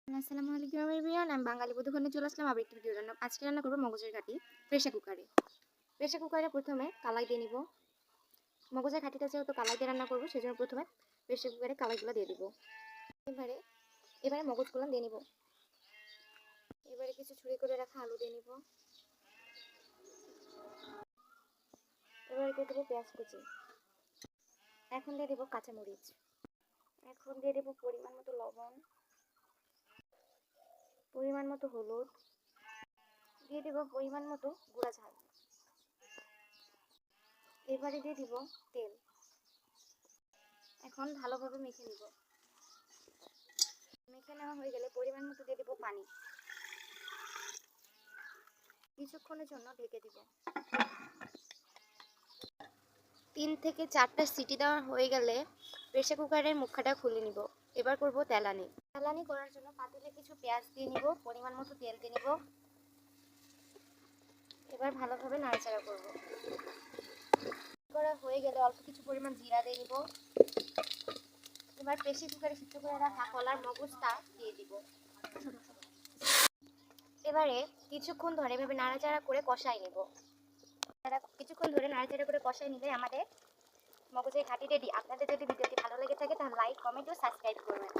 আসসালামু আলাইকুম এভরিওয়ান, আমি বাঙালি বধূখানে চলে আসলাম আবার একটি ভিডিও জন্য। আজকে রান্না করবো মগজের ঘাটি প্রেসার কুকারে। প্রেসার কুকারে প্রথমে কালাই দিয়ে নিব। মগজের ঘাটিটা যেহেতু কালাই দিয়ে রান্না করবো, সেজন্য প্রথমে প্রেসার কুকারে কালাইগুলো দিয়ে দিব। এবারে মগজগুলো দিয়ে নিব। এবারে কিছু ছুরি করে রাখা আলু দিয়ে নিব। এবারে দিয়ে দেবো পেঁয়াজ কুচি। এখন দিয়ে দেবো কাঁচামরিচ। এখন দিয়ে দেবো পরিমাণ মতো লবণ, পরিমাণ মতো হলুদ, দিয়ে দেবো পরিমাণ মতো গুঁড়া ঝাল। এবারে দিয়ে দিব তেল। এখন ভালোভাবে মেখে নিব। মেখে নেওয়া হয়ে গেলে পরিমাণ মতো দিয়ে দেবো পানি। কিছুক্ষণের জন্য ঢেকে দিব। 3 থেকে 4টা সিটি দেওয়া হয়ে গেলে প্রেসার কুকারের মুখটা খুলে নিব। এবার করব তেলানি। তেলানি করার জন্য পাতিলে কিছু পেঁয়াজ দিয়ে নিব, পরিমাণ মতো তেল দিয়ে নিব। এবার ভালোভাবে নাড়াচাড়া করব। করা হয়ে গেলে অল্প কিছু পরিমাণ জিরা দিয়ে নিব। এবার প্রেসার কুকারে সিদ্ধ করে রাখা কলার মগজটা দিয়ে দিব। এবারে কিছুক্ষণ ধরে এভাবে নাড়াচাড়া করে কষাই নেব। কিছুক্ষণ ধরে নাড়াচাড়া করে কষাই নিলে আমাদের মগজের ঘাটি রেডি। আপনাদের যদি ভিডিওটি ভালো লেগে থাকে তাহলে লাইক, কমেন্ট ও সাবস্ক্রাইব করবেন।